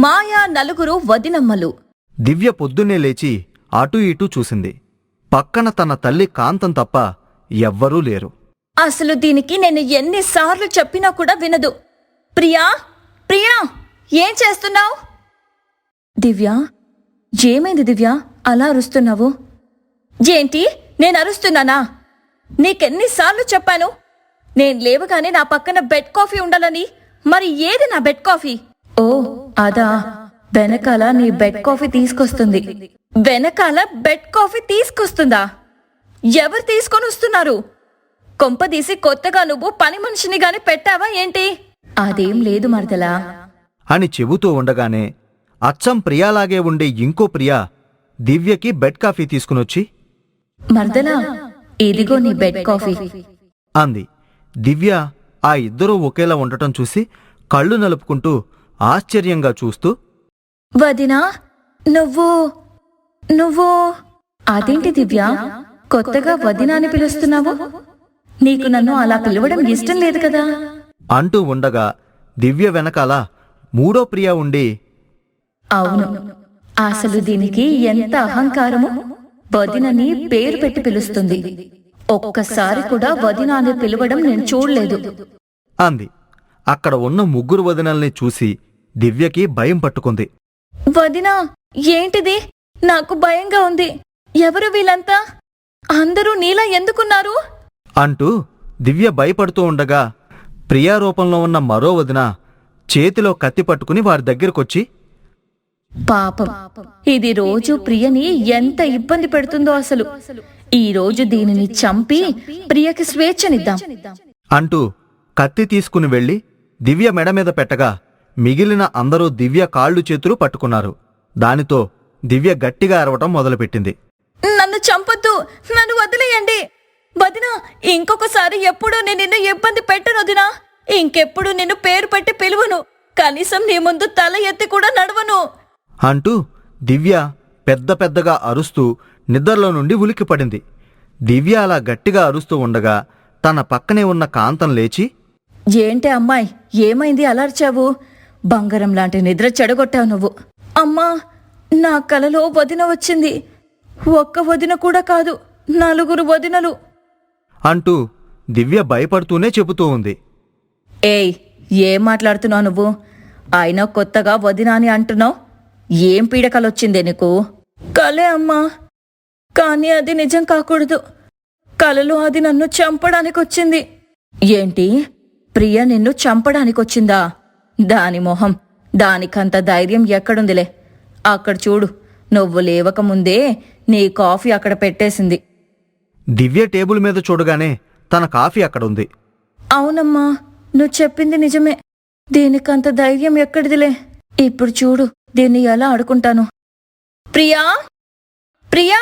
మాయా నలుగురు వదినమ్మలు. దివ్య పొద్దున్నే లేచి అటూ ఇటూ చూసింది. పక్కన తన తల్లి కాంతం తప్ప ఎవ్వరూ లేరు. అసలు దీనికి నేను ఎన్నిసార్లు చెప్పినా కూడా వినదు. ప్రియా, ప్రియా, ఏం చేస్తున్నావు? దివ్య, ఏమైంది దివ్య, అలా అరుస్తున్నావు? ఏంటి, నేను అరుస్తున్నానా? నీకెన్నిసార్లు చెప్పాను నేను లేవగానే నా పక్కన బెడ్ కాఫీ ఉండాలని. మరి ఏది నా బెడ్ కాఫీ? ఓ అదా, వెనకాల నీ బెడ్ కాఫీ తీసుకొస్తుంది. వెనకాల బెడ్ కాఫీ తీసుకొస్తుందా? ఎవరు తీసుకొని వస్తున్నారు? కొంపదీసి కొత్తగా నువ్వు పని మనిషిని గాని పెట్టావా ఏంటి? అదేం లేదు మరదలా అని చెబుతూ ఉండగానే అచ్చం ప్రియాలాగే ఉండే ఇంకో ప్రియా దివ్యకి బెడ్ కాఫీ తీసుకునొచ్చి, మరదలా, ఇదిగో నీ బెడ్ కాఫీ అంది. దివ్య ఆ ఇద్దరూ ఒకేలా ఉండటం చూసి కళ్ళు నలుపుకుంటూ ఆశ్చర్యంగా చూస్తూ, వదినా, నువ్వు నువ్వు అదేంటి దివ్య, కొత్తగా వదినా అని పిలుస్తున్నావు? నీకు నన్ను అలా పిలవడం ఇష్టం లేదు కదా అంటూ ఉండగా దివ్య వెనకాల మూడో ప్రియా ఉండి, అవును, అసలు దీనికి ఎంత అహంకారము. వదినని పేరు పెట్టి పిలుస్తుంది. ఒక్కసారి కూడా వదినా అని పిలవడం నేను చూడలేదు అంది. అక్కడ ఉన్న ముగ్గురు వదినల్ని చూసి దివ్యకి భయం పట్టుకుంది. వదినా, ఏంటిది? నాకు భయంగా ఉంది. ఎవరు వీళ్ళంతా? అందరూ నీలా ఎందుకున్నారు? అంటూ దివ్య భయపడుతూ ఉండగా ప్రియా రూపంలో ఉన్న మరో వదిన చేతిలో కత్తి పట్టుకుని వారి దగ్గరకొచ్చి, పాపం, ఇది రోజు ప్రియని ఎంత ఇబ్బంది పెడుతుందో అసలు. ఈ రోజు దీనిని చంపి ప్రియకి స్వేచ్ఛనిద్దాం అంటూ కత్తి తీసుకుని వెళ్లి దివ్య మెడ మీద పెట్టగా మిగిలిన అందరూ దివ్య కాళ్ళు చేతులు పట్టుకున్నారు. దానితో దివ్య గట్టిగా అరవటం మొదలుపెట్టింది. నన్ను చంపొద్దు, నన్ను వదిలేయండి వదినా. ఇంకొకసారి ఎప్పుడూ నేను నిన్ను ఇబ్బంది పెట్టను వదినా. ఇంకెప్పుడు నిన్ను పేరు పెట్టి పిలువను. కనీసం నీ ముందు తల ఎత్తి కూడా నడవను అంటూ దివ్య పెద్ద పెద్దగా అరుస్తూ నిద్రలో నుండి ఉలిక్కిపడింది. దివ్య అలా గట్టిగా అరుస్తూ ఉండగా తన పక్కనే ఉన్న కాంతం లేచి, ఏంటి అమ్మాయి, ఏమైంది అలర్చావు? బంగారం లాంటి నిద్ర చెడగొట్టావు నువ్వు. అమ్మా, నా కలలో వదిన వచ్చింది. ఒక్క వదిన కూడా కాదు, 4 వదినలు అంటూ దివ్య భయపడుతూనే చెబుతూ ఉంది. ఏయ్, ఏం మాట్లాడుతున్నావు నువ్వు? అయినా కొత్తగా వదిన అని అంటున్నావు. ఏం పీడకలొచ్చిందే నీకు? కలే అమ్మా, కానీ అది నిజం కాకూడదు. కలలో అది నన్ను చంపడానికొచ్చింది. ఏంటి, ప్రియ నిన్ను చంపడానికొచ్చిందా? దాని మొహం, దానికంత ధైర్యం ఎక్కడుందిలే. అక్కడ చూడు, నువ్వు లేవకముందే నీ కాఫీ అక్కడ పెట్టేసింది. దివ్య టేబుల్ మీద చూడగానే తన కాఫీ అక్కడుంది. అవునమ్మా, నువ్వు చెప్పింది నిజమే. దీనికంత ధైర్యం ఎక్కడిదిలే. ఇప్పుడు చూడు, దీన్ని ఎలా ఆడుకుంటాను. ప్రియా, ప్రియా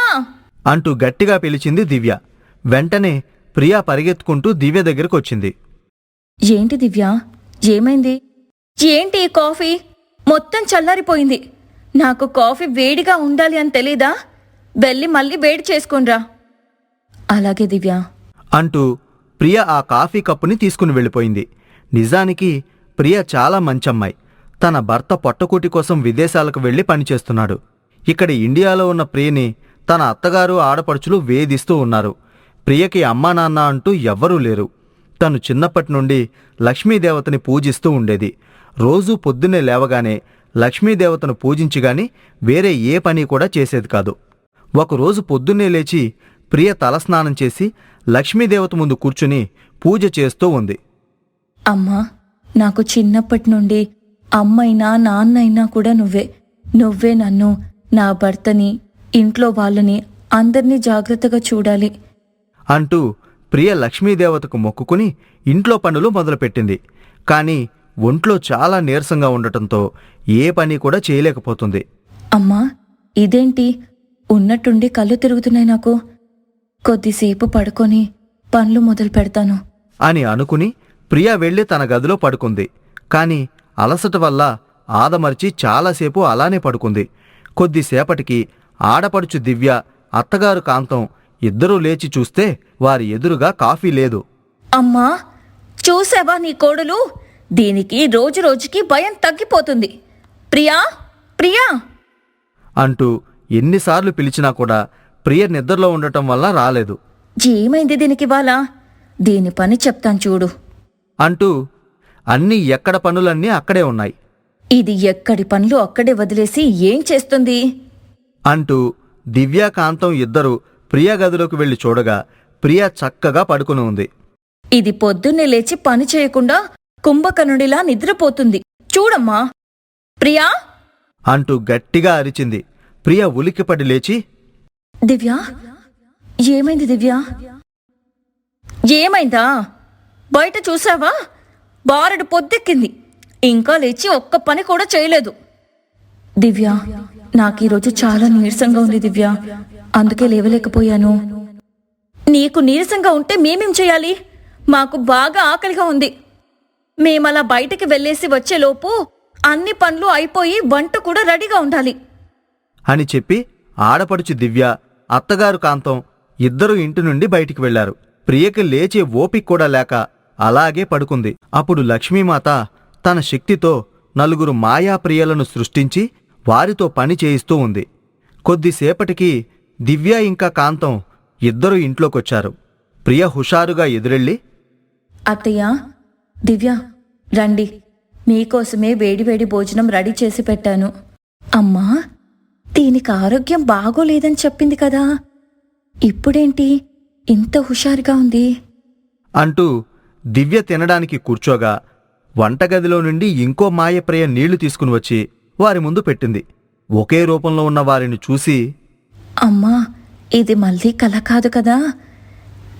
అంటూ గట్టిగా పిలిచింది దివ్య. వెంటనే ప్రియా పరిగెత్తుకుంటూ దివ్య దగ్గరకొచ్చింది. ఏంటి దివ్య, ఏమైంది? ఏంటి ఈ కాఫీ? మొత్తం చల్లారిపోయింది. నాకు కాఫీ వేడిగా ఉండాలి అని తెలీదా? వెళ్ళి మళ్ళీ వేడి చేసుకునిరా. అలాగే దివ్య అంటూ ప్రియ ఆ కాఫీ కప్పుని తీసుకుని వెళ్ళిపోయింది. నిజానికి ప్రియ చాలా మంచమ్మాయి. తన భర్త పొట్టకూటి కోసం విదేశాలకు వెళ్లి పనిచేస్తున్నాడు. ఇక్కడ ఇండియాలో ఉన్న ప్రియని తన అత్తగారు ఆడపడుచులు వేధిస్తూ ఉన్నారు. ప్రియకి అమ్మా నాన్న అంటూ ఎవ్వరూ లేరు. తను చిన్నప్పటి నుండి లక్ష్మీదేవతని పూజిస్తూ ఉండేది. రోజూ పొద్దున్నే లేవగానే లక్ష్మీదేవతను పూజించిగాని వేరే ఏ పని కూడా చేసేది కాదు. ఒకరోజు పొద్దున్నే లేచి ప్రియ తలస్నానం చేసి లక్ష్మీదేవత ముందు కూర్చుని పూజ చేస్తూ ఉంది. అమ్మా, నాకు చిన్నప్పటి నుండి అమ్మైనా నాన్నైనా కూడా నువ్వే నన్ను, నా భర్తని, ఇంట్లో వాళ్ళని అందర్నీ జాగ్రత్తగా చూడాలి అంటూ ప్రియ లక్ష్మీదేవతకు మొక్కుకుని ఇంట్లో పనులు మొదలుపెట్టింది. కాని ఒంట్లో చాలా నీరసంగా ఉండటంతో ఏ పని కూడా చేయలేకపోతుంది. అమ్మా, ఇదేంటి, ఉన్నట్టుండి కళ్ళు తిరుగుతున్నాయి నాకు. కొద్దిసేపు పడుకొని పనులు మొదలు పెడతాను అని అనుకుని ప్రియ వెళ్లి తన గదిలో పడుకుంది. కాని అలసట వల్ల ఆదమర్చి చాలాసేపు అలానే పడుకుంది. కొద్దిసేపటికి ఆడపడుచు దివ్య, అత్తగారు కాంతం ఇద్దరూ లేచి చూస్తే వారి ఎదురుగా కాఫీ లేదు. అమ్మా, చూసావా నీ కోడలు? దీనికి రోజురోజుకి భయం తగ్గిపోతుంది. ప్రియా, ప్రియా అంటూ ఎన్నిసార్లు పిలిచినా కూడా ప్రియ నిద్రలో ఉండటం వల్ల రాలేదు. ఏమైంది దీనికివాళ? దీని పని చెప్తాను చూడు. అంటూ అన్నీ ఎక్కడ పనులన్నీ అక్కడే ఉన్నాయి ఇది ఎక్కడి పనులు అక్కడే వదిలేసి ఏం చేస్తుంది? అంటూ దివ్య కాంతం ఇద్దరూ ప్రియ గదిలోకి వెళ్లి చూడగా ప్రియ చక్కగా పడుకుని ఉంది. ఇది పొద్దున్నే లేచి పని చేయకుండా కుంభకర్ణుడిలా నిద్రపోతుంది. చూడమ్మా ప్రియా అంటూ గట్టిగా అరిచింది. ప్రియ ఉలిక్కిపడి లేచి, దివ్య, ఏమైంది దివ్య? ఏమైందా? బయట చూసావా? బారెడు పొద్దెక్కింది, ఇంకా లేచి ఒక్క పని కూడా చేయలేదు. దివ్య, నాకీరోజు చాలా నీరసంగా ఉంది దివ్య, అందుకే లేవలేకపోయాను. నీకు నీరసంగా ఉంటే మేమేం చేయాలి? మాకు బాగా ఆకలిగా ఉంది. మేమలా బయటికి వెళ్ళేసి వచ్చేలోపు అన్ని పనులు అయిపోయి వంట కూడా రెడీగా ఉండాలి అని చెప్పి ఆడపడుచు దివ్య, అత్తగారు కాంతం ఇద్దరూ ఇంటి నుండి బయటికి వెళ్లారు. ప్రియకి లేచే ఓపిక కూడా లేక అలాగే పడుకుంది. అప్పుడు లక్ష్మీమాత తన శక్తితో నలుగురు మాయాప్రియలను సృష్టించి వారితో పని చేయిస్తూ ఉంది. కొద్దిసేపటికి దివ్య ఇంకా కాంతం ఇద్దరూ ఇంట్లోకొచ్చారు. ప్రియ హుషారుగా ఎదురెళ్ళి, అత్తయ్య, దివ్య రండి, మీకోసమే వేడివేడి భోజనం రెడీ చేసి పెట్టాను. అమ్మా, దీనికి ఆరోగ్యం బాగోలేదని చెప్పింది కదా, ఇప్పుడేంటి ఇంత హుషారుగా ఉంది? అంటూ దివ్య తినడానికి కూర్చోగా వంటగదిలో నుండి ఇంకో మాయప్రియ నీళ్లు తీసుకుని వచ్చి వారి ముందు పెట్టింది. ఒకే రూపంలో ఉన్న వారిని చూసి, అమ్మా, ఇది మళ్ళీ కల కాదు కదా?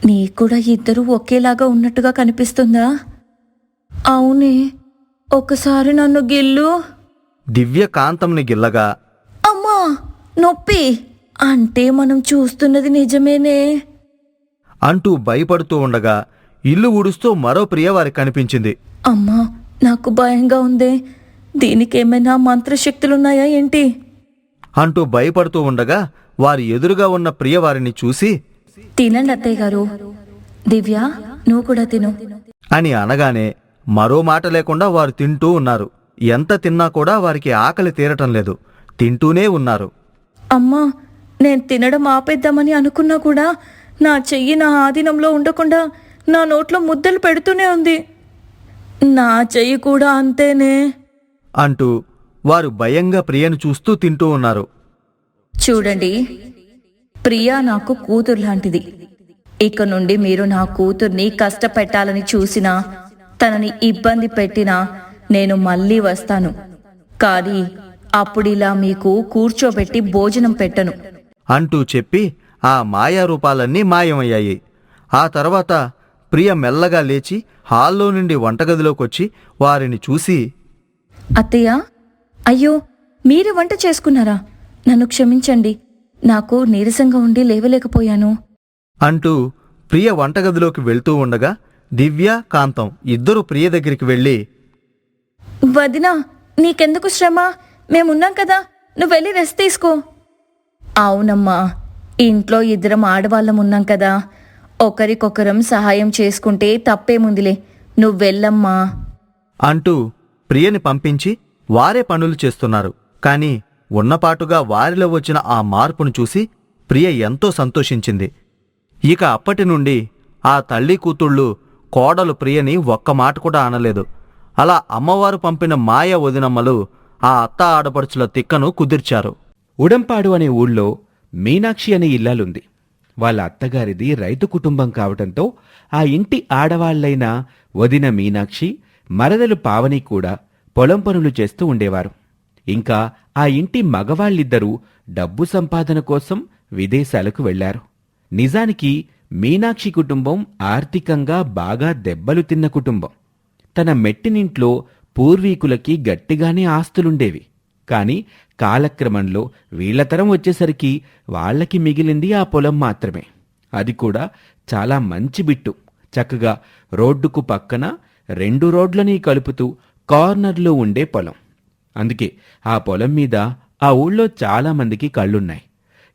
నీకూడా ఇద్దరూ ఒకేలాగా ఉన్నట్టుగా కనిపిస్తుందా? అవునే, ఒకసారి నన్ను గిల్లు. దివ్య కాంతంని గిల్లగా, అమ్మా, నొప్పి. అంటే మనం చూస్తున్నది నిజమేనే అంటూ భయపడుతూ ఉండగా ఇల్లు ఊడుస్తూ మరో ప్రియ వారికి కనిపించింది. అమ్మా, నాకు భయంగా ఉందే, దీనికేమైనా మంత్రశక్తులున్నాయా ఏంటి? అంటూ భయపడుతూ ఉండగా వారి ఎదురుగా ఉన్న ప్రియ వారిని చూసి, తినండి అత్తయ్య గారు. దివ్య, నువ్వు కూడా తిను అని అనగానే మరో మాట లేకుండా వారు తింటూ ఉన్నారు. ఎంత తిన్నా కూడా వారికి ఆకలి తీరటం లేదు. తింటూనే ఉన్నారు. అమ్మా, నేను తినడం ఆపేద్దామని అనుకున్నా కూడా నా చెయ్యి నా ఆధీనంలో ఉండకుండా నా నోట్లో ముద్దలు పెడుతూనే ఉంది. నా చెయ్యి కూడా అంతేనే అంటూ వారు భయంగా ప్రియను చూస్తూ తింటూ ఉన్నారు. చూడండి, ప్రియా నాకు కూతురు లాంటిది. ఇక నుండి మీరు నా కూతుర్ని కష్టపెట్టాలని చూసినా, తనని ఇబ్బంది పెట్టినా నేను మళ్ళీ వస్తాను. కానీ అప్పుడిలా మీకు కూర్చోబెట్టి భోజనం పెట్టను అంటూ చెప్పి ఆ మాయారూపాలన్నీ మాయమయ్యాయి. ఆ తర్వాత ప్రియ మెల్లగా లేచి హాల్లో నుండి వంటగదిలోకొచ్చి వారిని చూసి, అత్తయ్య, అయ్యో, మీరు వంట చేసుకున్నారా? నన్ను క్షమించండి, నాకు నీరసంగా ఉండి లేవలేకపోయాను అంటూ ప్రియ వంటగదిలోకి వెళ్తూ ఉండగా దివ్య, కాంతం ఇద్దరూ ప్రియ దగ్గరికి వెళ్ళి, వదినా, నీకెందుకు శ్రమ? మేమున్నాం కదా, నువ్వు వెళ్ళి రెస్ట్ తీసుకో. అవునమ్మా, ఇంట్లో ఇద్దరం ఆడవాళ్ళం ఉన్నాం కదా, ఒకరికొకరం సహాయం చేసుకుంటే తప్పేముందిలే, నువ్వెళ్ళమ్మా అంటూ ప్రియని పంపించి వారే పనులు చేస్తున్నారు. కాని ఉన్నపాటుగా వారిలో వచ్చిన ఆ మార్పును చూసి ప్రియ ఎంతో సంతోషించింది. ఇక అప్పటి నుండి ఆ తల్లి కూతుళ్ళు కోడలు ప్రియని ఒక్క మాట కూడా అనలేదు. అలా అమ్మవారు పంపిన మాయ వదినమ్మలు ఆ అత్త ఆడపడుచుల తిక్కను కుదిర్చారు. ఉడంపాడు అనే ఊళ్ళో మీనాక్షి అనే ఇల్లాలుంది. వాళ్ళ అత్తగారిది రైతు కుటుంబం కావటంతో ఆ ఇంటి ఆడవాళ్లైన వదిన మీనాక్షి, మరదలు పావని కూడా పొలం పనులు చేస్తూ ఉండేవారు. ఇంకా ఆ ఇంటి మగవాళ్ళిద్దరూ డబ్బు సంపాదన కోసం విదేశాలకు వెళ్లారు. నిజానికి మీనాక్షి కుటుంబం ఆర్థికంగా బాగా దెబ్బలు తిన్న కుటుంబం. తన మెట్టినింట్లో పూర్వీకులకి గట్టిగానే ఆస్తులుండేవి. కాని కాలక్రమంలో వీళ్లతరం వచ్చేసరికి వాళ్లకి మిగిలింది ఆ పొలం మాత్రమే. అది కూడా చాలా మంచి బిట్టు. చక్కగా రోడ్డుకు పక్కన 2 రోడ్లని కలుపుతూ కార్నర్లో ఉండే పొలం. అందుకే ఆ పొలం మీద ఆ ఊళ్ళో చాలామందికి కళ్ళున్నాయి.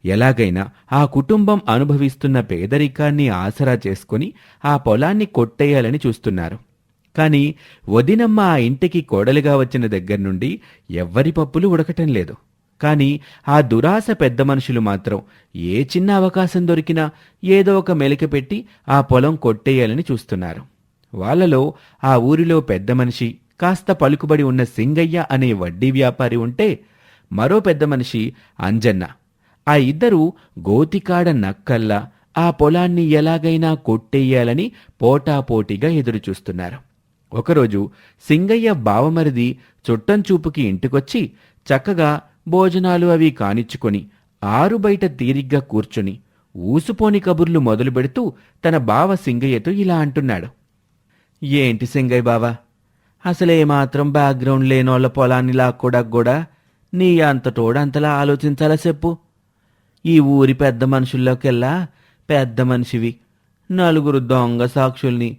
ఎలాగైనా ఆ కుటుంబం అనుభవిస్తున్న పేదరికాన్ని ఆసరా చేసుకుని ఆ పొలాన్ని కొట్టేయాలని చూస్తున్నారు. కాని వదినమ్మ ఆ ఇంటికి కోడలిగా వచ్చిన దగ్గర నుండి ఎవ్వరి పప్పులు ఉడకటం లేదు. కాని ఆ దురాశ పెద్ద మనుషులు మాత్రం ఏ చిన్న అవకాశం దొరికినా ఏదో ఒక మెలిక పెట్టి ఆ పొలం కొట్టేయాలని చూస్తున్నారు. వాళ్ళలో ఆ ఊరిలో పెద్ద మనిషి, కాస్త పలుకుబడి ఉన్న సింగయ్య అనే వడ్డీ వ్యాపారి ఉంటే, మరో పెద్ద మనిషి అంజన్న. ఆ ఇద్దరూ గోతికాడ నక్కల్లా ఆ పొలాన్ని ఎలాగైనా కొట్టేయాలని పోటాపోటీగా ఎదురుచూస్తున్నారు. ఒకరోజు సింగయ్య బావమరిది చుట్టంచూపుకి ఇంటికొచ్చి చక్కగా భోజనాలు అవి కానిచ్చుకొని ఆరుబయట తీరిగ్గా కూర్చుని ఊసుపోని కబుర్లు మొదలు పెడుతూ తన బావ సింగయ్యతో ఇలా అంటున్నాడు. ఏంటి సింగయ్య బావా, అసలేమాత్రం బ్యాక్గ్రౌండ్ లేనోళ్ల పొలాన్ని లాక్కోడానికి కూడా నీ అంతటోడంతలా ఆలోచించాలా చెప్పు? ఈ ఊరి పెద్ద మనుషుల్లోకెల్లా పెద్ద మనిషివి. నలుగురు దొంగ సాక్షుల్ని,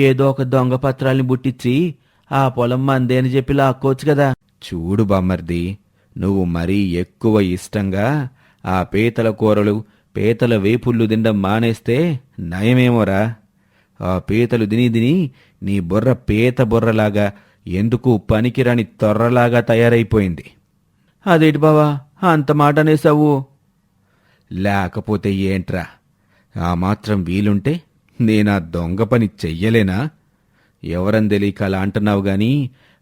ఏదో ఒక దొంగ పత్రాల్ని బుట్టించి ఆ పొలం మందే అని చెప్పి లాక్కోవచ్చు కదా. చూడు బామ్మర్ది, నువ్వు మరీ ఎక్కువ ఇష్టంగా ఆ పీతల కూరలు, పీతల వేపుళ్ళు తినడం మానేస్తే నయమేమోరా. ఆ పీతలు తిని నీ బుర్ర పీత బుర్రలాగా, ఎందుకు పనికిరాని తొర్రలాగా తయారైపోయింది. అదేటి బావా అంత మాట అనేసావు? లేకపోతే ఏంట్రా, ఆ మాత్రం వీలుంటే నేనా దొంగ పని చెయ్యలేనా? ఎవరని తెలియక అలా అంటున్నావు గాని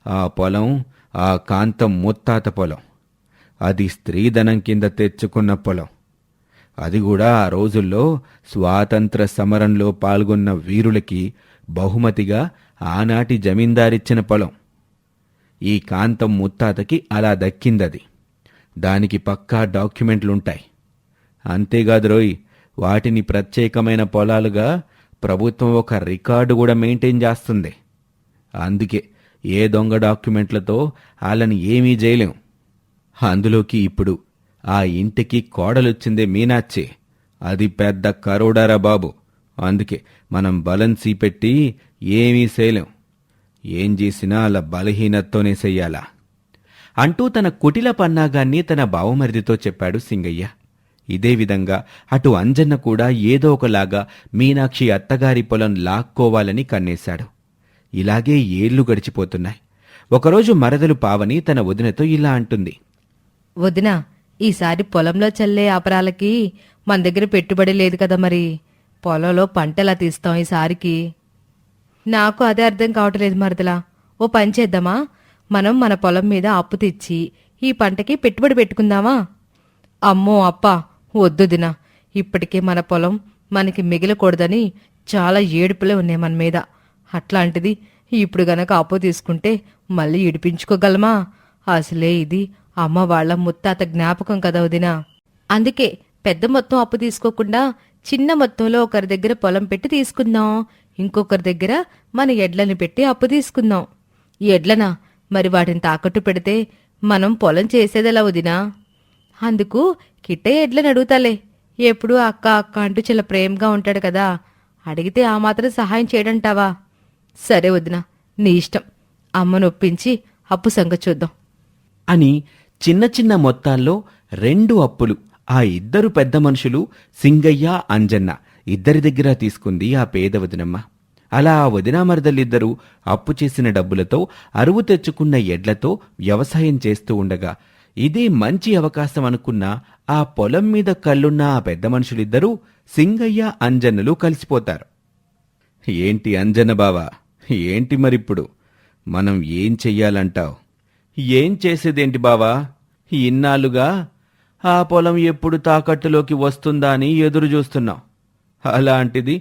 ఆ పొలం ఆ కాంతం ముత్తాత పొలం. అది స్త్రీధనం కింద తెచ్చుకున్న పొలం. అది కూడా ఆ రోజుల్లో స్వాతంత్ర సమరంలో పాల్గొన్న వీరులకి బహుమతిగా ఆనాటి జమీందారిచ్చిన పొలం. ఈ కాంతం ముత్తాతకి అలా దక్కిందది. దానికి పక్కా డాక్యుమెంట్లుంటాయి. అంతేకాదు రోయ్, వాటిని ప్రత్యేకమైన పొలాలుగా ప్రభుత్వం ఒక రికార్డు కూడా మెయింటైన్ చేస్తుంది. అందుకే ఏ దొంగ డాక్యుమెంట్లతో వాళ్ళని ఏమీ చేయలేం. అందులోకి ఇప్పుడు ఆ ఇంటికి కోడలొచ్చిందే మీనాచ్చి, అది పెద్ద కరోడారా బాబు. అందుకే మనం బలన్సీ పెట్టి ఏమీ చేయలేం. ఏం చేసినా అలా బలహీనతతోనే చెయ్యాలా అంటూ తన కుటిల పన్నాగాన్ని తన బావమరిదితో చెప్పాడు సింగయ్య. ఇదే విధంగా అటు అంజన్న కూడా ఏదో ఒకలాగా మీనాక్షి అత్తగారి పొలం లాక్కోవాలని కన్నేశాడు. ఇలాగే ఏళ్లు గడిచిపోతున్నాయి. ఒకరోజు మరదలు పావని తన వదినతో ఇలా అంటుంది. వదినా, ఈసారి పొలంలో చల్లే ఆపరాలకి మన దగ్గర పెట్టుబడి లేదు కదా, మరి పొలంలో పంటలా తీస్తాం ఈసారికి? నాకు అదే అర్థం కావట్లేదు మరదలా. ఓ పని చేద్దామా, మనం మన పొలం మీద అప్పు తెచ్చి ఈ పంటకి పెట్టుబడి పెట్టుకుందామా? అమ్మో అప్పా, వద్దు దినా. ఇప్పటికే మన పొలం మనకి మిగలకూడదని చాలా ఏడుపులే ఉన్నాయి మన మీద. అట్లాంటిది ఇప్పుడు గనక అప్పు తీసుకుంటే మళ్ళీ ఇడిపించుకోగలమా? అసలే ఇది అమ్మ వాళ్ళ ముత్తాత జ్ఞాపకం కదా వదినా. అందుకే పెద్ద మొత్తం అప్పు తీసుకోకుండా చిన్న మొత్తంలో ఒకరి దగ్గర పొలం పెట్టి తీసుకుందాం, ఇంకొకరి దగ్గర మన ఎడ్లని పెట్టి అప్పు తీసుకుందాం. ఈ ఎడ్లనా, మరి వాటిని తాకట్టు పెడితే మనం పొలం చేసేదెలా వదినా? అందుకు కిట్టయ్య ఎడ్లని అడుగుతాలే. ఎప్పుడూ అక్క అక్క అంటూ చాలా ప్రేమగా ఉంటాడు కదా, అడిగితే ఆ మాత్రం సహాయం చేయడంటావా? సరే వదినా, నీ ఇష్టం. అమ్మను ఒప్పించి అప్పు సంగతి చూద్దాం అని చిన్న చిన్న మొత్తాల్లో 2 అప్పులు ఆ ఇద్దరు పెద్ద మనుషులు సింగయ్య, అంజన్న ఇద్దరి దగ్గర తీసుకుంది ఆ పేద వదినమ్మ. అలా ఆ వదినా మరదలిద్దరూ అప్పు చేసిన డబ్బులతో అరువు తెచ్చుకున్న ఎడ్లతో వ్యవసాయం చేస్తూ ఉండగా ఇదే మంచి అవకాశం అనుకున్న ఆ పొలం మీద కళ్ళున్న ఆ పెద్ద మనుషులిద్దరూ సింగయ్య, అంజన్నలు కలిసిపోతారు. ఏంటి అంజన్న బావా, ఏంటి మరిప్పుడు మనం ఏం చెయ్యాలంటావు? ఏం చేసేదేంటి బావా, ఇన్నాళ్లుగా ఆ పొలం ఎప్పుడు తాకట్టులోకి వస్తుందా అని ఎదురు చూస్తున్నాం. అలాంటిది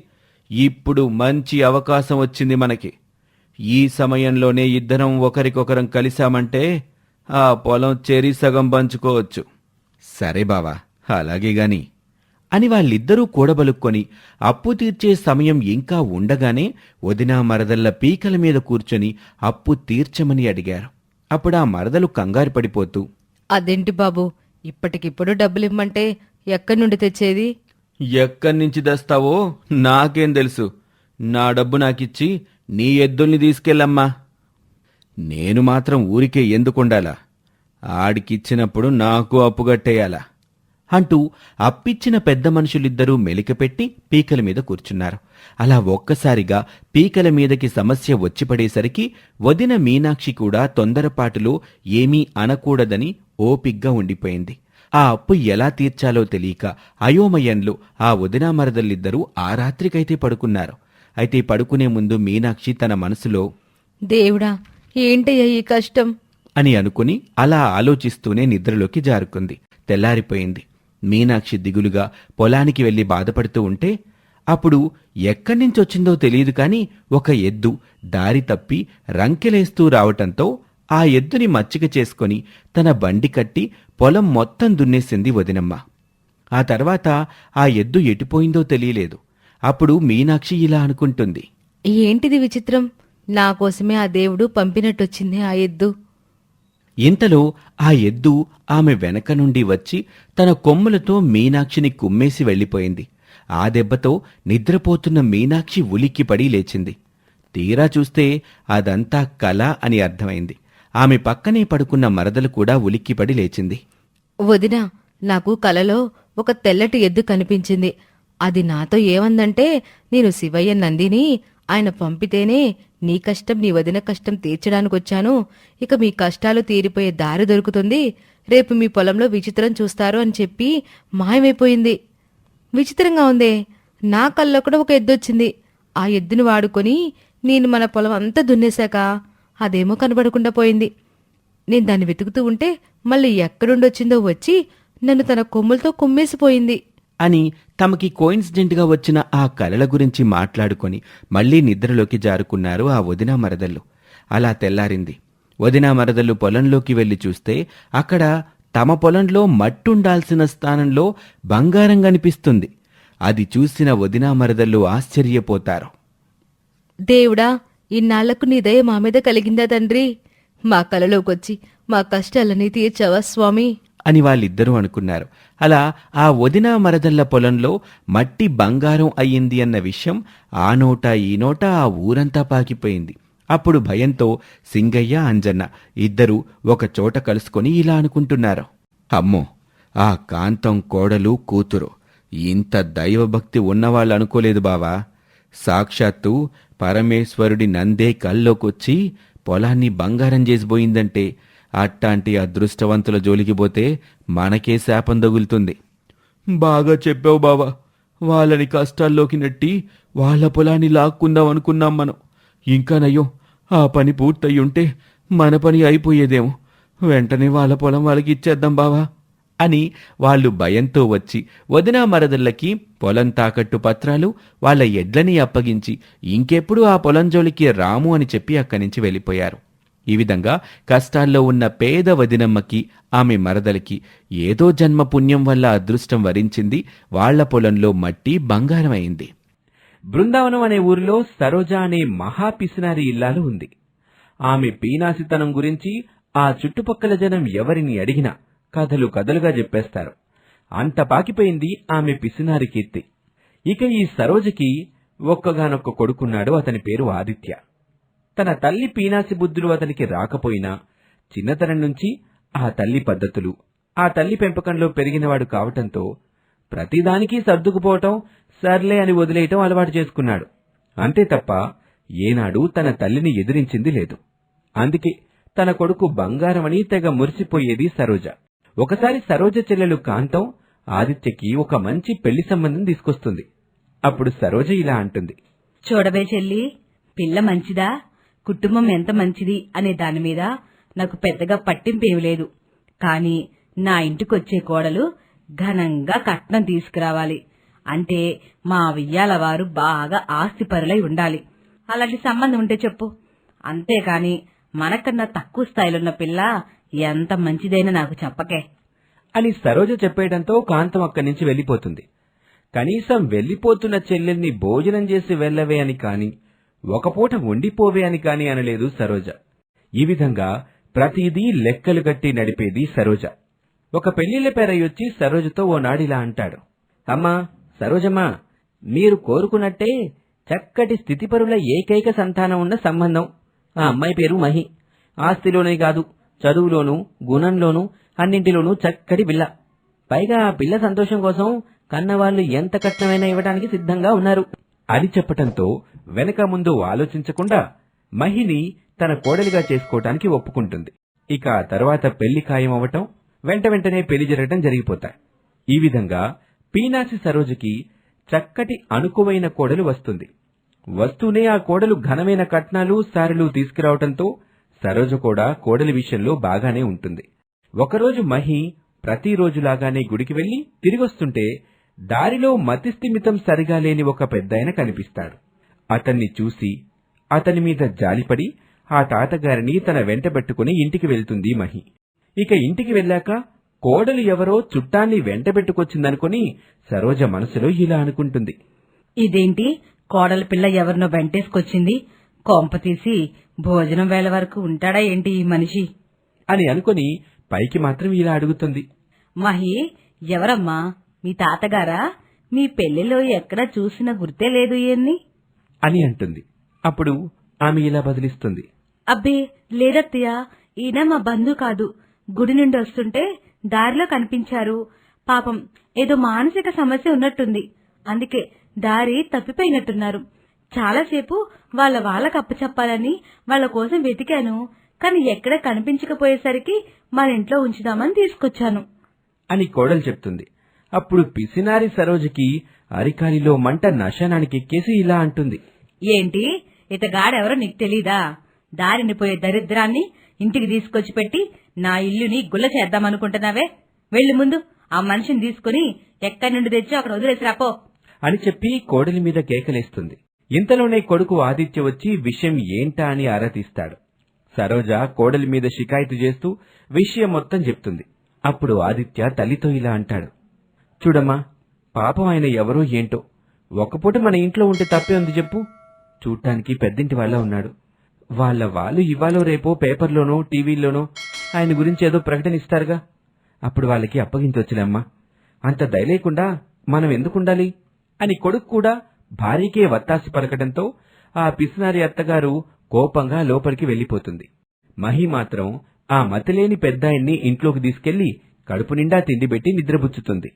ఇప్పుడు మంచి అవకాశం వచ్చింది మనకి. ఈ సమయంలోనే ఇద్దరం ఒకరికొకరం కలిశామంటే ఆ పొలం చెరి సగం పంచుకోవచ్చు. సరే బావా, అలాగే గాని అని వాళ్ళిద్దరూ కూడబలుక్కొని అప్పు తీర్చే సమయం ఇంకా ఉండగానే వదినా మరదళ్ళ పీకల మీద కూర్చొని అప్పు తీర్చమని అడిగారు. అప్పుడా మరదలు కంగారు పడిపోతూ, అదేంటి బాబు, ఇప్పటికిప్పుడు డబ్బులిమ్మంటే ఎక్కడి నుండి తెచ్చేది? ఎక్కడి నుంచి తెస్తావో నాకేం తెలుసు. నా డబ్బు నాకిచ్చి నీ ఎద్దుల్ని తీసుకెళ్ళమ్మా. నేను మాత్రం ఊరికే ఎందుకుండాలా? ఆడికిచ్చినప్పుడు నాకు అప్పు కట్టేయాలా? అంటూ అప్పిచ్చిన పెద్ద మనుషులిద్దరూ మెలికపెట్టి పీకల మీద కూర్చున్నారు. అలా ఒక్కసారిగా పీకల మీదకి సమస్య వచ్చిపడేసరికి వదిన మీనాక్షి కూడా తొందరపాటులో ఏమీ అనకూడదని ఓపిగ్గా ఉండిపోయింది. ఆ అప్పు ఎలా తీర్చాలో తెలియక అయోమయంలో ఆ వదినా మరదలిద్దరూ ఆ రాత్రికైతే పడుకున్నారు. అయితే పడుకునే ముందు మీనాక్షి తన మనసులో దేవుడా, ఏంటయ్యా ఈ కష్టం అని అనుకుని అలా ఆలోచిస్తూనే నిద్రలోకి జారుకుంది. తెల్లారిపోయింది. మీనాక్షి దిగులుగా పొలానికి వెళ్లి బాధపడుతూ ఉంటే అప్పుడు ఎక్కడ్నించొచ్చిందో తెలియదు కాని ఒక ఎద్దు దారి తప్పి రంకెలేస్తూ రావటంతో ఆ ఎద్దుని మచ్చిక చేసుకుని తన బండి కట్టి పొలం మొత్తం దున్నేసింది వదినమ్మ. ఆ తర్వాత ఆ ఎద్దు ఎటుపోయిందో తెలియలేదు. అప్పుడు మీనాక్షి ఇలా అనుకుంటుంది, ఏంటిది విచిత్రం, నా కోసమే ఆ దేవుడు పంపినట్టొచ్చింది ఆ ఎద్దు. ఇంతలో ఆ ఎద్దు ఆమె వెనక నుండి వచ్చి తన కొమ్ములతో మీనాక్షిని కుమ్మేసి వెళ్ళిపోయింది. ఆ దెబ్బతో నిద్రపోతున్న మీనాక్షి ఉలిక్కిపడి లేచింది. తీరా చూస్తే అదంతా కల అని అర్థమైంది. ఆమె పక్కనే పడుకున్న మరదలు కూడా ఉలిక్కిపడి లేచింది. వదినా, నాకు కలలో ఒక తెల్లటి ఎద్దు కనిపించింది. అది నాతో ఏమందంటే, నేను శివయ్య నందిని, ఆయన పంపితేనే నీ కష్టం నీ వదిన కష్టం తీర్చడానికొచ్చాను. ఇక మీ కష్టాలు తీరిపోయే దారి దొరుకుతుంది. రేపు మీ పొలంలో విచిత్రం చూస్తారు అని చెప్పి మాయమైపోయింది. విచిత్రంగా ఉందే, నా కల్లో కూడా ఒక ఎద్దొచ్చింది. ఆ ఎద్దును వాడుకొని నేను మన పొలం అంతా దున్నేశాక అదేమో కనబడకుండా పోయింది. నేను దాన్ని వెతుకుతూ ఉంటే మళ్ళీ ఎక్కడుండొచ్చిందో వచ్చి నన్ను తన కొమ్ములతో కుమ్మేసిపోయింది అని తమకి కోయిన్సిడెంట్గా వచ్చిన ఆ కలల గురించి మాట్లాడుకొని మళ్లీ నిద్రలోకి జారుకున్నారు ఆ వదినా మరదళ్ళు. అలా తెల్లారింది. వదినా మరదళ్ళు పొలంలోకి వెళ్లి చూస్తే అక్కడ తమ పొలంలో మట్టుండాల్సిన స్థానంలో బంగారం కనిపిస్తుంది. అది చూసిన వదినా మరదళ్ళు ఆశ్చర్యపోతారు. దేవుడా, ఇన్నాళ్లకు నీ దయ మా మీద కలిగిందా తండ్రి? మా కలలోకొచ్చి మా కష్టాలన్నీ తీర్చావా స్వామి అని వాళ్ళిద్దరూ అనుకున్నారు. అలా ఆ వదినా మరదళ్ల పొలంలో మట్టి బంగారం అయ్యింది అన్న విషయం ఆ నోట ఈ నోట ఆ ఊరంతా పాకిపోయింది. అప్పుడు భయంతో సింగయ్య, అంజన్న ఇద్దరూ ఒక చోట కలుసుకొని ఇలా అనుకుంటున్నారు, అమ్మో, ఆ కాంతం కోడలు కూతురు ఇంత దైవభక్తి ఉన్నవాళ్ళు అనుకోలేదు బావా. సాక్షాత్తు పరమేశ్వరుడి నందే కల్లోకొచ్చి పొలాన్ని బంగారం చేసిపోయిందంటే అట్టాంటి అదృష్టవంతుల జోలికి పోతే మనకే శాపం తగులుతుంది. బాగా చెప్పావు బావా. వాళ్ళని కష్టాల్లోకి నెట్టి వాళ్ళ పొలాన్ని లాక్కుందాం అనుకున్నాం మనం. ఇంకా నయ్యో, ఆ పని పూర్తయ్యుంటే మన పని అయిపోయేదేమో. వెంటనే వాళ్ళ పొలం వాళ్ళకి ఇచ్చేద్దాం బావా అని వాళ్ళు భయంతో వచ్చి వదినా మరదళ్ళకి పొలం తాకట్టు పత్రాలు, వాళ్ళ ఎడ్లని అప్పగించి ఇంకెప్పుడు ఆ పొలం జోలికి రాము అని చెప్పి అక్కడి నుంచి వెళ్ళిపోయారు. ఈ విధంగా కష్టాల్లో ఉన్న పేద వదినమ్మకి, ఆమె మరదలికి ఏదో జన్మ పుణ్యం వల్ల అదృష్టం వరించింది. వాళ్ల పొలంలో మట్టి బంగారమైంది. బృందావనం అనే ఊరిలో సరోజ అనే మహాపిసినారి ఇల్లాలు ఉంది. ఆమె పీనాసితనం గురించి ఆ చుట్టుపక్కల జనం ఎవరిని అడిగినా కథలు కథలుగా చెప్పేస్తారు. అంత పాకిపోయింది ఆమె పిసినారి కీర్తి. ఇక ఈ సరోజకి ఒక్కగానొక్క కొడుకున్నాడు. అతని పేరు ఆదిత్య. తన తల్లి పీనాసి బుద్ధులు అతనికి రాకపోయినా చిన్నతనం నుంచి ఆ తల్లి పద్ధతులు, ఆ తల్లి పెంపకంలో పెరిగినవాడు కావటంతో ప్రతిదానికి సర్దుకుపోవటం, సర్లే అని వదిలేయటం అలవాటు చేసుకున్నాడు. అంతే తప్ప ఏనాడు తన తల్లిని ఎదిరించింది లేదు. అందుకే తన కొడుకు బంగారమని తెగ మురిసిపోయేది సరోజ. ఒకసారి సరోజ చెల్లెలు కాంతం ఆదిత్యకి ఒక మంచి పెళ్లి సంబంధం తీసుకొస్తుంది. అప్పుడు సరోజ ఇలా అంటుంది, చూడబే చెల్లి, పిల్ల మంచిదా, కుటుంబం ఎంత మంచిది అనే దాని మీద నాకు పెద్దగా పట్టింపేమి లేదు. కాని నా ఇంటికొచ్చే కోడలు ఘనంగా కట్నం తీసుకురావాలి. అంటే మా వియ్యాల వారు బాగా ఆస్తిపరులై ఉండాలి. అలాంటి సంబంధం ఉంటే చెప్పు. అంతేకాని మనకన్నా తక్కువ స్థాయిలున్న పిల్ల ఎంత మంచిదైనా నాకు చెప్పకే అని సరోజ చెప్పేయడంతో కాంతం అక్కడి నుంచి వెళ్లిపోతుంది. కనీసం వెళ్లిపోతున్న చెల్లెల్ని భోజనం చేసి వెళ్లవే అని కాని, ఒక పూట వండిపోవే అని కాని అనలేదు సరోజ. ఈ విధంగా ప్రతిదీ లెక్కలు కట్టి నడిపేది సరోజ. ఒక పెళ్లిళ్ల పేరయ్యొచ్చి సరోజతో ఓనాడిలా అంటాడు, అమ్మా సరోజమ్మా, మీరు కోరుకున్నట్టే చక్కటి స్థితిపరుల ఏకైక సంతానం ఉన్న సంబంధం. ఆ అమ్మాయి పేరు మహి. ఆస్తిలోనే కాదు, చదువులోనూ గుణంలోనూ అన్నింటిలోనూ చక్కటి పిల్ల. పైగా ఆ పిల్ల సంతోషం కోసం కన్నవాళ్లు ఎంత కట్నమైనా ఇవ్వడానికి సిద్ధంగా ఉన్నారు అని చెప్పటంతో వెనక ముందు ఆలోచించకుండా మహిని తన కోడలిగా చేసుకోవటానికి ఒప్పుకుంటుంది. ఇక ఆ తర్వాత పెళ్లి ఖాయమవటం, వెంటనే పెళ్లి జరగటం జరిగిపోతాయి. ఈ విధంగా పీనాసి సరోజకి చక్కటి అనుకువైన కోడలు వస్తుంది. వస్తూనే ఆ కోడలు ఘనమైన కట్నాలు సారెలు తీసుకురావటంతో సరోజ కూడా కోడలి విషయంలో బాగానే ఉంటుంది. ఒకరోజు మహి ప్రతిరోజులాగానే గుడికి వెళ్లి తిరిగొస్తుంటే దారిలో మతిస్థిమితం సరిగా లేని ఒక పెద్దాయన కనిపిస్తాడు. అతన్ని చూసి అతని మీద జాలిపడి ఆ తాతగారిని తన వెంటబెట్టుకుని ఇంటికి వెళ్తుంది మహి. ఇక ఇంటికి వెళ్ళాక కోడలు ఎవరో చుట్టాన్ని వెంటబెట్టుకొచ్చిందనుకుని సరోజ మనసులో ఇలా అనుకుంటుంది. ఇదేంటి కోడలి పిల్ల ఎవరినో వెంటేసుకొచ్చింది? కొంప తీసి భోజనం వేళ వరకు ఉంటాడా ఏంటి ఈ మనిషి అని అనుకుని పైకి మాత్రం ఇలా అడుగుతుంది. మహి, ఎవరమ్మా? మీ తాతగారా? మీ పెళ్లిలో ఎక్కడా చూసిన గుర్తే లేదు ఏన్ని అని అంటుంది. అప్పుడు ఆమె ఇలా బదిలిస్తుంది. అబ్బే లేదత్తయ్య, ఈయన మా బంధు కాదు. గుడి నుండి వస్తుంటే దారిలో కనిపించారు. పాపం ఏదో మానసిక సమస్య ఉన్నట్టుంది. అందుకే దారి తప్పిపోయినట్టున్నారు. చాలాసేపు వాళ్ళకు అప్పచెప్పాలని వాళ్ళ కోసం వెతికాను. కాని ఎక్కడ కనిపించకపోయేసరికి మన ఇంట్లో ఉంచుదామని తీసుకొచ్చాను అని కోడలు చెప్తుంది. అప్పుడు పిసినారి సరోజకి అరికాలిలో మంట నశనానికి ఎక్కేసి ఇలా అంటుంది. ఏంటి, ఇతగాడెవరో నీకు తెలీదా? దారిని పోయే దరిద్రాన్ని ఇంటికి తీసుకొచ్చి పెట్టి నా ఇల్లుని గుల్ల చేద్దామనుకుంటున్నావే? వెళ్లి ముందు ఆ మనిషిని తీసుకుని ఎక్కడి నుండి తెచ్చి అక్కడ వదిలేసి రాపో అని చెప్పి కోడలి మీద కేకలేస్తుంది. ఇంతలోనే కొడుకు ఆదిత్య వచ్చి విషయం ఏంటా అని ఆరా తీస్తాడు. సరోజ కోడలి మీద షికాయతు చేస్తూ విషయం మొత్తం చెప్తుంది. అప్పుడు ఆదిత్య తల్లితో ఇలా అంటాడు. చూడమ్మా, పాపం ఆయన ఎవరో ఏంటో, ఒక్కపూట మన ఇంట్లో ఉంటే తప్పే ఉంది చెప్పు. చూడ్డానికి పెద్దింటి వాళ్ళ ఉన్నాడు. వాళ్ళు ఇవాళో రేపో పేపర్లోనో టీవీల్లోనో ఆయన గురించి ఏదో ప్రకటన ఇస్తారుగా, అప్పుడు వాళ్ళకి అప్పగించొచ్చులేమ్మా. అంత దయలేకుండా మనం ఎందుకుండాలి అని కొడుకు కూడా భార్యకే వత్తాసి పలకడంతో ఆ పిసినారి అత్తగారు కోపంగా లోపలికి వెళ్లిపోతుంది. మహి మాత్రం ఆ మతిలేని పెద్దాయన్ని ఇంట్లోకి తీసుకెళ్లి కడుపు నిండా తిండి పెట్టి నిద్రబుచ్చుతుంది.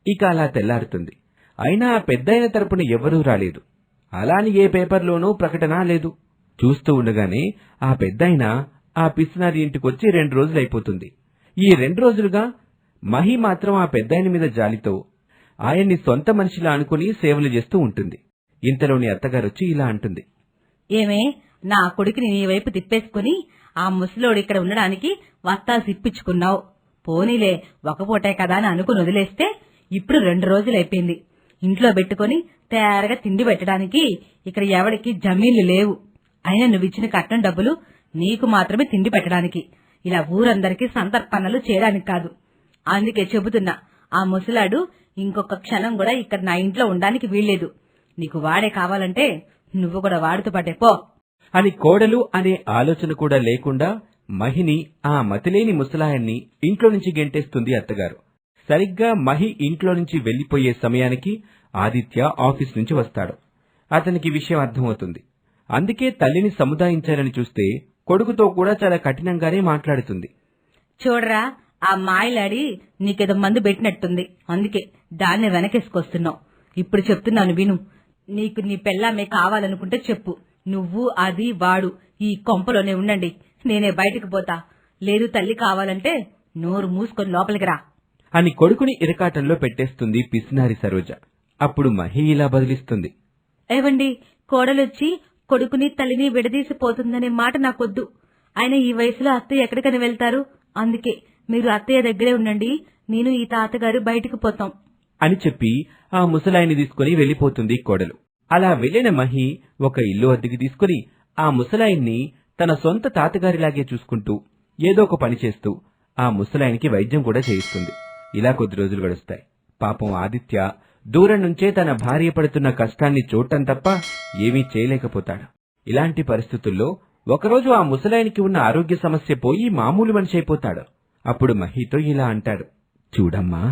ఇక అలా తెల్లారుతుంది. అయినా ఆ పెద్దాయన తరపున ఎవరూ రాలేదు. అలాని ఏ పేపర్లోనూ ప్రకటన లేదు. చూస్తూ ఉండగానే ఆ పెద్దాయన ఆ పిసినారి ఇంటికొచ్చి 2 రోజులైపోతుంది. ఈ 2 రోజులుగా మహి మాత్రం ఆ పెద్దాయన మీద జాలితో ఆయన్ని సొంత మనిషిలా అనుకుని సేవలు చేస్తూ ఉంటుంది. ఇంతలోని అత్తగారొచ్చి ఇలా అంటుంది. ఏమే, నా కొడుకుని నీ వైపు తిప్పేసుకుని ఆ ముసలోడు ఇక్కడ ఉండడానికి వత్తాసి ఇప్పించుకున్నావు. పోనీలే, ఒకపూటే కదా అని అనుకుని వదిలేస్తే ఇప్పుడు 2 రోజులైపోయింది. ఇంట్లో పెట్టుకుని తయారుగా తిండి పెట్టడానికి ఇక్కడ ఎవడికి జమీన్లు లేవు. అయినా నువ్విచ్చిన కట్నం డబ్బులు నీకు మాత్రమే తిండి పెట్టడానికి, ఇలా ఊరందరికీ సంతర్పణలు చేయడానికి కాదు. అందుకే చెబుతున్నా, ఆ ముసలాడు ఇంకొక క్షణం కూడా ఇక్కడ నా ఇంట్లో ఉండడానికి వీల్లేదు. నీకు వాడే కావాలంటే నువ్వు కూడా వాడితో పాటే పో అని కోడలు అనే ఆలోచన కూడా లేకుండా మహిని ఆ మతిలేని ముసలాయన్ని ఇంట్లో నుంచి గెంటేస్తుంది అత్తగారు. సరిగ్గా మహి ఇంట్లో నుంచి వెళ్లిపోయే సమయానికి ఆదిత్య ఆఫీస్ నుంచి వస్తాడు. అతనికి విషయం అర్థమవుతుంది. అందుకే తల్లిని సముదాయించాలని చూస్తే కొడుకుతో కూడా చాలా కఠినంగానే మాట్లాడుతుంది. చూడరా, ఆ మాయలాడి నీకేదో మందు పెట్టినట్టుంది. అందుకే దాన్ని వెనకేసుకొస్తున్నావు. ఇప్పుడు చెప్తున్నాను విను. నీకు నీ పెళ్ళామే కావాలనుకుంటే చెప్పు. నువ్వు అది వాడు ఈ కొంపలోనే ఉండండి. నేనే బయటికి పోతా. లేదు తల్లి కావాలంటే నోరు మూసుకొని లోపలికి రా అని కొడుకుని ఇరకాటంలో పెట్టేస్తుంది పిసినారి సరోజ. అప్పుడు మహి ఇలా బదిలిస్తుంది. ఏవండి, కోడలొచ్చి కొడుకుని తల్లిని విడదీసిపోతుందనే మాట నాకొద్దు. ఆయన ఈ వయసులో అత్తయ్య ఎక్కడికని వెళ్తారు. అందుకే మీరు అత్తయ్య దగ్గరే ఉండండి. నేను ఈ తాతగారు బయటికి పోతాం అని చెప్పి ఆ ముసలాయిని తీసుకుని వెళ్లిపోతుంది కోడలు. అలా వెళ్లిన మహి ఒక ఇల్లు అద్దెకి తీసుకుని ఆ ముసలాయిన్ని తన సొంత తాతగారిలాగే చూసుకుంటూ ఏదో ఒక పని చేస్తూ ఆ ముసలాయినికి వైద్యం కూడా చేయిస్తుంది. ఇలా కొద్ది రోజులు గడుస్తాయి. పాపం ఆదిత్య దూరం నుంచే తన భార్య పడుతున్న కష్టాన్ని చూడటం తప్ప ఏమీ చేయలేకపోతాడు. ఇలాంటి పరిస్థితుల్లో ఒకరోజు ఆ ముసలాయనికి ఉన్న ఆరోగ్య సమస్య పోయి మామూలు మనిషి అయిపోతాడు. అప్పుడు మహితో ఇలా అంటాడు. చూడమ్మా,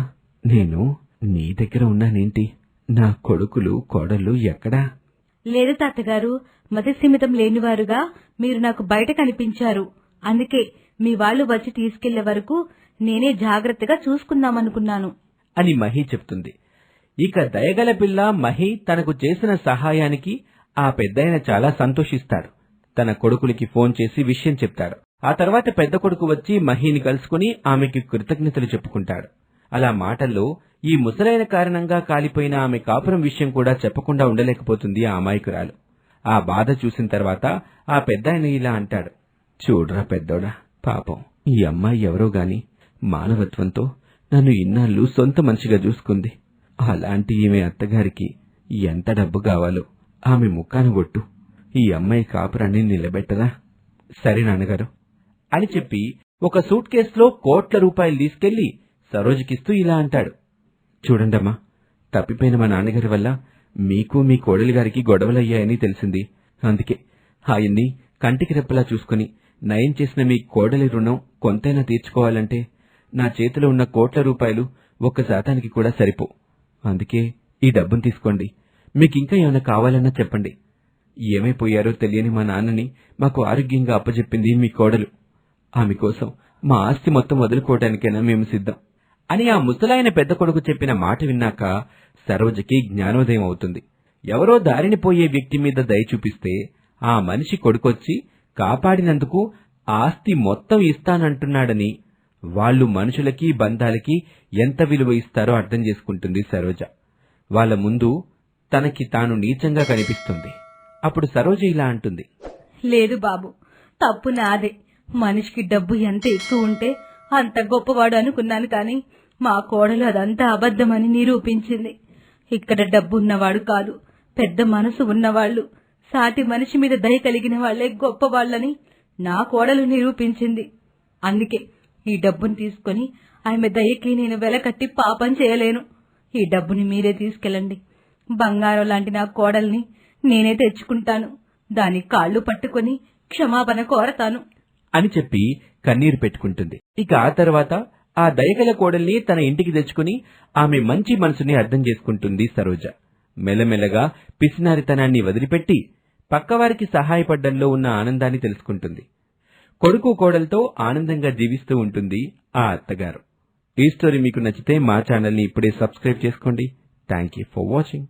నేను నీ దగ్గర ఉన్నానేంటి? నా కొడుకులు కోడళ్ళు ఎక్కడా? లేదు తాతగారు, మతిస్థిమితం లేనివారుగా మీరు నాకు బయట కనిపించారు. అందుకే మీ వాళ్ళు వచ్చి తీసుకెళ్లే వరకు నేనే జాగ్రత్తగా చూసుకుందామనుకున్నాను అని మహి చెప్తుంది. ఇక దయగల పిల్ల మహి తనకు చేసిన సహాయానికి ఆ పెద్దాయన చాలా సంతోషిస్తాడు. తన కొడుకులకి ఫోన్ చేసి విషయం చెప్తాడు. ఆ తర్వాత పెద్ద కొడుకు వచ్చి మహిని కలుసుకుని ఆమెకి కృతజ్ఞతలు చెప్పుకుంటాడు. అలా మాటల్లో ఈ ముసలైన కారణంగా కాలిపోయిన ఆమె కాపురం విషయం కూడా చెప్పకుండా ఉండలేకపోతుంది ఆ అమాయకురాలు. ఆ బాధ చూసిన తర్వాత ఆ పెద్దాయన ఇలా అంటాడు, చూడరా పెద్దోడా, పాపం ఈ అమ్మాయి ఎవరో గాని మానవత్వంతో నన్ను ఇన్నాళ్ళు సొంత మనిషిగా చూసుకుంది. అలాంటి ఈమె అత్తగారికి ఎంత డబ్బు కావాలో ఆమె ముఖాన కొట్టు. ఈ అమ్మాయి కాపురాన్ని నిలబెట్టరా? సరే నాన్నగారు అని చెప్పి ఒక సూట్ కేసులో కోట్ల రూపాయలు తీసుకెళ్లి సరోజకిస్తూ ఇలా అంటాడు, చూడండమ్మా, తప్పిపోయిన మా నాన్నగారి వల్ల మీకు మీ కోడలి గారికి గొడవలయ్యాయని తెలిసింది. అందుకే ఆయన్ని కంటికి రెప్పలా చూసుకుని నయం చేసిన మీ కోడలి రుణం కొంతైనా తీర్చుకోవాలంటే నా చేతిలో ఉన్న కోట్ల రూపాయలు 1% కూడా సరిపో. అందుకే ఈ డబ్బును తీసుకోండి. మీకింకా ఏమైనా కావాలన్నా చెప్పండి. ఏమైపోయారో తెలియని మా నాన్నని మాకు ఆరోగ్యంగా అప్పచెప్పింది మీ కోడలు. ఆమె కోసం మా ఆస్తి మొత్తం వదులుకోవడానికైనా మేము సిద్ధం అని ఆ ముసలాయన పెద్ద కొడుకు చెప్పిన మాట విన్నాక సరోజకి జ్ఞానోదయం అవుతుంది. ఎవరో దారిని పోయే వ్యక్తి మీద దయ చూపిస్తే ఆ మనిషి కొడుకొచ్చి కాపాడినందుకు ఆస్తి మొత్తం ఇస్తానంటున్నాడని, వాళ్లు మనుషులకి బంధాలకి ఎంత విలువ ఇస్తారో అర్థం చేసుకుంటుంది సరోజ. వాళ్ల ముందు తనకి తాను నీచంగా కనిపిస్తుంది. అప్పుడు సరోజ ఇలా అంటుంది, లేదు బాబు, తప్పు నాదే. మనిషికి డబ్బు ఎంత ఎక్కువ ఉంటే అంత గొప్పవాడు అనుకున్నాను, కానీ మా కోడలు అదంతా అబద్ధమని నిరూపించింది. ఇక్కడ డబ్బు ఉన్నవాడు కాదు, పెద్ద మనసు ఉన్నవాళ్లు, సాటి మనిషి మీద దయ కలిగిన వాళ్లే గొప్పవాళ్లని నా కోడలు నిరూపించింది. అందుకే ఈ డబ్బుని తీసుకుని ఆమె దయకి నేను వెలకట్టి పాపం చేయలేను. ఈ డబ్బుని మీరే తీసుకెళ్ళండి. బంగారం లాంటి నా కోడల్ని నేనే తెచ్చుకుంటాను. దాని కాళ్లు పట్టుకుని క్షమాపణ కోరతాను అని చెప్పి కన్నీరు పెట్టుకుంటుంది. ఇక ఆ తర్వాత ఆ దయగల కోడల్ని తన ఇంటికి తెచ్చుకుని ఆమె మంచి మనసుని అర్థం చేసుకుంటుంది సరోజ. మెల్లమెల్లగా పిసినారితనాన్ని వదిలిపెట్టి పక్కవారికి సహాయపడ్డంలో ఉన్న ఆనందాన్ని తెలుసుకుంటుంది. కొడుకు కోడలతో ఆనందంగా జీవిస్తూ ఉంటుంది ఆ అత్తగారు. ఈ స్టోరీ మీకు నచ్చితే మా ఛానల్ని ఇప్పుడే సబ్స్క్రైబ్ చేసుకోండి. Thank you for watching.